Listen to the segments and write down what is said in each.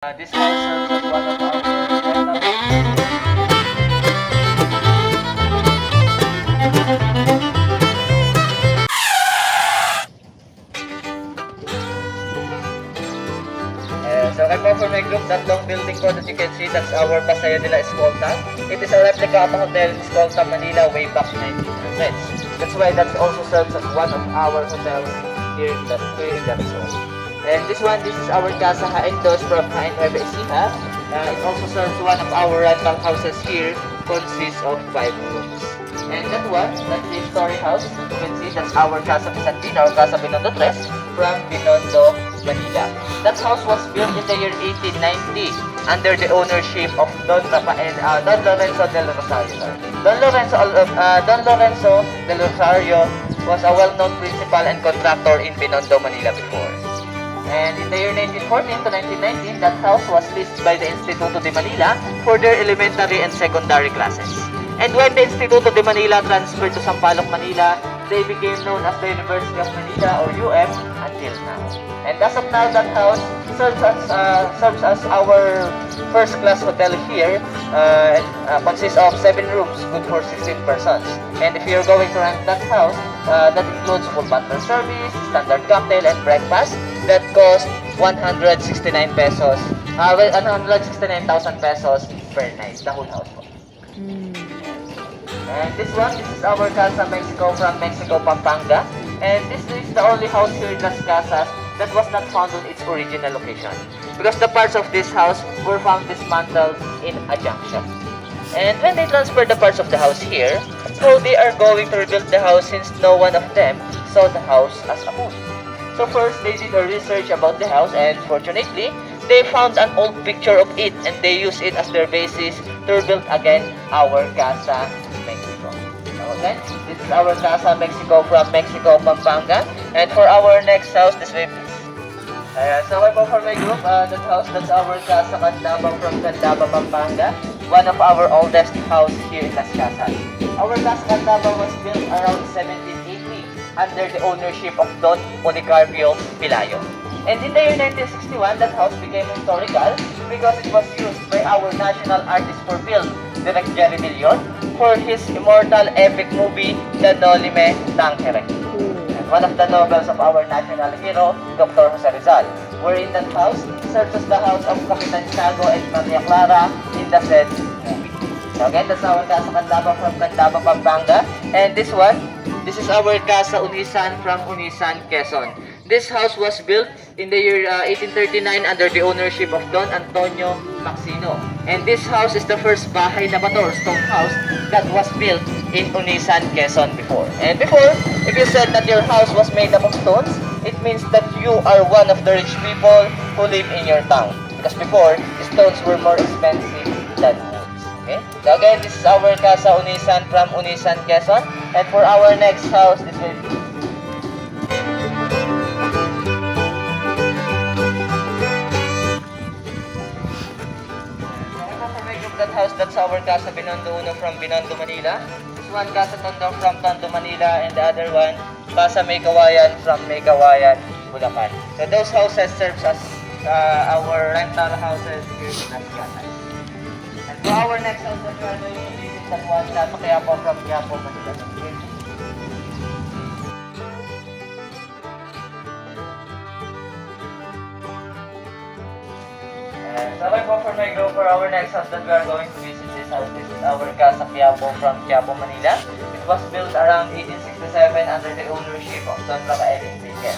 This house serves as one of our so right now for my group, that long building ko that you can see, that's our Pasaya nila Escolta. It is a replica of a hotel in Escolta, Manila way back 1900s. That's why that also serves as one of our hotels here in that zone. And this is our Casa Hain Dos from Hain Nueva Ecija. It also serves one of our rental houses here, consists of 5 rooms. And that three-story house, you can see, that's our Casa Pisantina or Casa Binondo Tres from Binondo, Manila. That house was built in the year 1890 under the ownership of Don Lorenzo del Rosario. Don Lorenzo del Rosario was a well-known principal and contractor in Binondo, Manila before. And in the year 1914 to 1919, that house was leased by the Instituto de Manila for their elementary and secondary classes. And when the Instituto de Manila transferred to Sampaloc, Manila, they became known as the University of Manila or UM until now. And as of now, that house serves as our first-class hotel here. Consists of 7 rooms, good for 16 persons. And if you're going to rent that house, that includes full butler service, standard cocktail, and breakfast. That cost 169 pesos. 169,000 pesos per night, the whole house. And this is our Casa Mexico from Mexico, Pampanga. And this is the only house here in Las Casas that was not found on its original location, because the parts of this house were found dismantled in a junction. And when they transferred the parts of the house here, so they are going to rebuild the house since no one of them saw the house as a whole. So first, they did a research about the house, and fortunately, they found an old picture of it, and they used it as their basis to rebuild again our Casa Mexico. Okay, this is our Casa Mexico from Mexico, Pampanga. And for our next house, this way please. So for my group, that's our Casa Candaba from Candaba, Pampanga. One of our oldest house here in Las Casas. Our Casa Candaba was built around 1780 under the ownership of Don Policarpio Pilayo. And in the year 1961, that house became historical because it was used by our national artist for film, Direct Jerry De Leon, for his immortal epic movie, The Nolime Tangere. And one of the novels of our national hero, Dr. Jose Rizal, wherein that house serves as the house of Capitan Tiago and Maria Clara in the said movie. So again, that's our Casa Candaba from Candaba, Pampanga. And this is our Casa Unisan from Unisan, Quezon. This house was built in the year 1839 under the ownership of Don Antonio Maxino. And this house is the first bahay na bato or stone house that was built in Unisan, Quezon before. And before, if you said that your house was made up of stones, it means that you are one of the rich people who live in your town. Because before, stones were more expensive than woods. Okay? So again, this is our Casa Unisan from Unisan, Quezon. And for our next house, this way. That house, that's our Casa Binondo Uno from Binondo, Manila. This one, Casa Tondo from Tondo, Manila. And the other one, Casa Maykawayan from Maykawayan, Bulacan. So those houses serves as our rental houses here in Las Casas. And for our next house that we are going to visit, that one, Casa Quiapo from Quiapo, Manila. So for my group, for our next house that we are going to visit, this is our Casa Quiapo from Quiapo, Manila. It was built around 1867 under the ownership of Don Rafael Enriquez.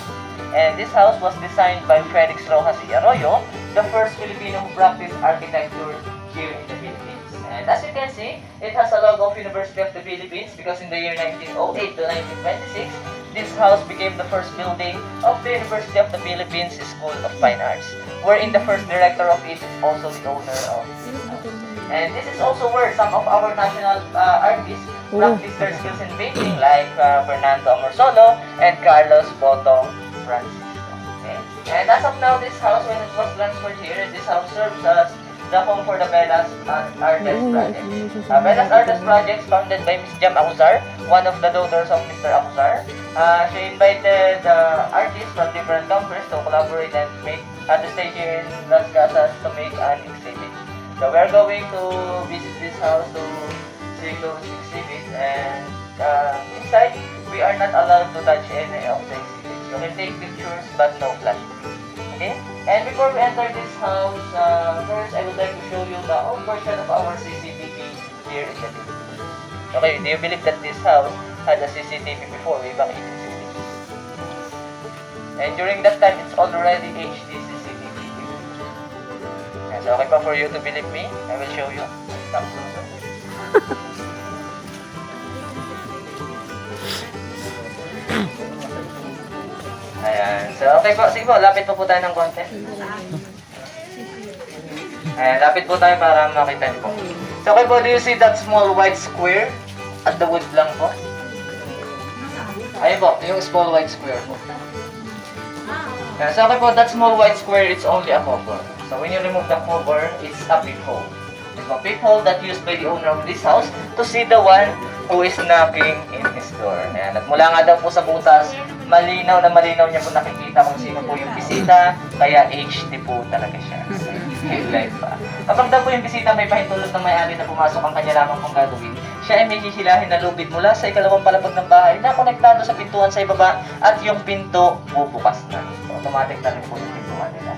And this house was designed by Felix Rojas y Arroyo, the first Filipino who practiced architecture here in the Philippines. And as you can see, it has a logo of University of the Philippines because in the year 1908 to 1926, this house became the first building of the University of the Philippines School of Fine Arts, wherein the first director of it is also the owner of this house. And this is also where some of our national artists practice their skills in painting, like Fernando Amorsolo and Carlos Boto Francisco. Okay? And as of now, this house, when it was transferred here, this house serves as the home for the Vedas Artist Project. Vedas Artist Project founded by Ms. Jam Acuzar, one of the daughters of Mr. Acuzar. She invited artists from different countries to collaborate and make at the stage here in Las Casas to make an exhibit. So we are going to visit this house to see those exhibits, and inside we are not allowed to touch any of the exhibits. You can take pictures but no flash. Okay? And before we enter this house, first I would like to show you the old version of our CCTV here in the Philippines. Okay, do you believe that this house had a CCTV before, way back in 1860? And during that time, it's already HD CCTV. And so okay pa for you to believe me, I will show you. Come closer. Ayan. So, okay po. Sige po, lapit po tayo ng konti. Ayan, lapit po tayo para makita niyo po. So, okay po, do you see that small white square at the wood lang po? Ayan po, yung small white square po. Ayan, so, okay po, that small white square, it's only a cover. So, when you remove the cover, it's a peephole. It's a peephole that used by the owner of this house to see the one who is knocking in his door. Ayan, at mula nga daw po sa butas, malinaw na malinaw niya po nakikita kung sino po yung bisita, kaya HD po talaga siya. Live pa. Kapag daw po yung bisita may pahintulot ng may-ari na pumasok ang kanya lamang pong gagawin, siya ay may hisilahin na lubid mula sa ikalawang palapag ng bahay na konektado sa pintuan sa ibaba at yung pinto bubukas na. So, automatic na rin po yung pintuan nila.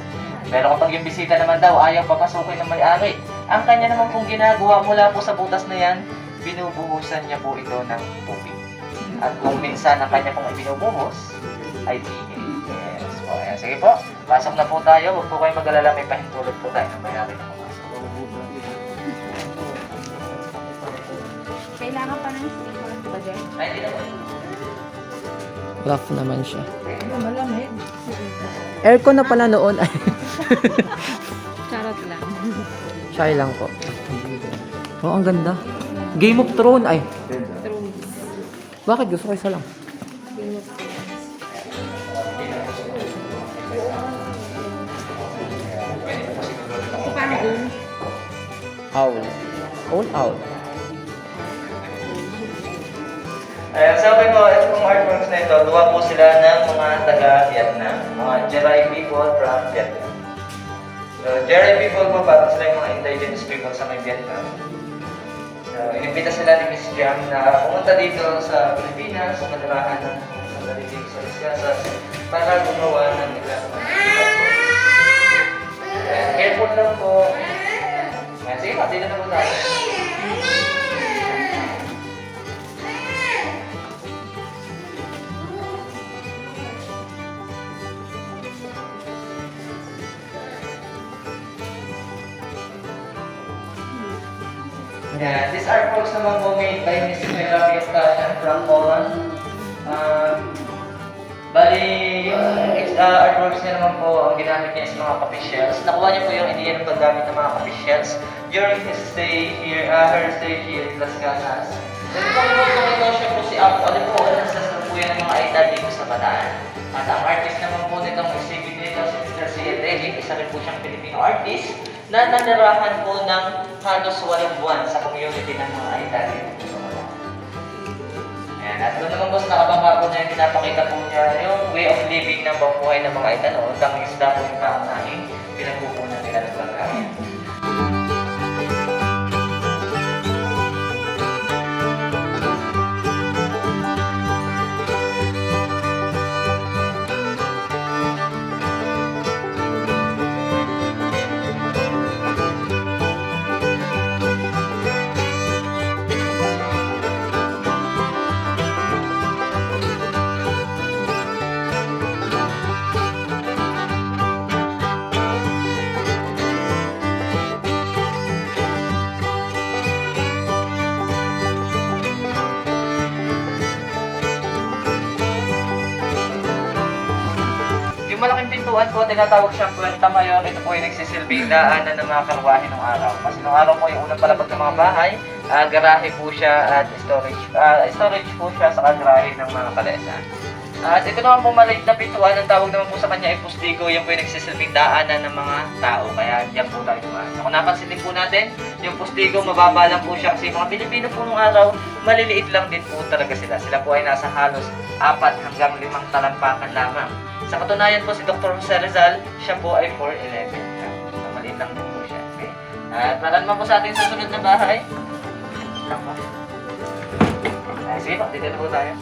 Pero kapag yung bisita naman daw ayaw papasukin ng may-ari, ang kanya naman pong ginagawa mula po sa butas na yan, binubuhusan niya po ito ng tubig. At kung minsan ang kanya pong ibinubuhos, ay tingin. Yes po. Ayan. Sige po, pasok na po tayo. Huwag po kayo mag-alala, may pahintulot po tayo ng may-ari na pumasok. Kailangan pa ng sticker ba dyan? Ay, hindi naman. Rough naman siya. Malamig. Aircon na pala noon. Charot lang. Shy lang po. Oh, ang ganda. Game of Thrones. Ay, Thrones. bakit gusto ko isa lang? Game of Thrones. Paano yun? Owl. Owl owl. Ayan, so okay po, ito pong artworks na ito, gawa po sila ng mga taga-Vietnam, mga Jerai people from Vietnam. So, Jerai people po, parang sila yung mga indigenous people sa may Vietnam. So, inimbita sila ni Miss Jam na pumunta dito sa Filipinas, sa madarahan ng sandali dito sa Las Casas, para gumawa ng ilang mga artworks. Ayan, careful lang po. Ayan, sige pa, dito na po tayo. Yeah, these artworks naman po made by Ms. Kuya Jhe from Poland. Bali, yung artworks niya naman po, ang ginamit niya is mga coffee shells. Nakuha niya po yung idea ng paggamit ng mga coffee shells during his stay here, her stay here in Las Casas. Ito po ito siya po si Apo. Ano po, ancestor po yan ng mga Aita dito sa Bataan. At ang artist naman po nitong exhibit nito si Mr. Kuya Jhe, isa rin po siyang Filipino artist na nanirahan po ng halos 8 buwan sa community ng mga Aita dito sa Bataan. Ayan, at doon naman po sa nakabangka po na yung pinapakita po niya yung way of living ng pamumuhay ng mga Aita noon. Ang isda po yung kaunahing pinagpupunan nila ng pagkain. Yung malaking pintuan po, tinatawag siyang Puerta Mayor. Ito po yung nagsisilbing daanan ng mga karwahe ng araw. Kasi nung araw po yung unang palapag ng mga bahay, garahe po siya at storage po siya sa garahe ng mga kalesa. So At ito naman po maliit na pintuan, ang tawag naman po sa kanya ay pustigo, yan po yung nagsisilbing daanan ng mga tao, kaya diyan po tayo dumaan. So kung napansin din po natin, yung pustigo mababa lang po siya kasi mga Pilipino po nung araw, maliliit lang din po talaga sila. Sila po ay nasa halos 4 hanggang 5 talampakan lamang. Sa katunayan po si Dr. Jose Rizal, siya po ay 4'11". So maliit lang din po siya. Okay? At para naman po sa ating susunod na bahay. Lang po. Sige po, dito na po tayo.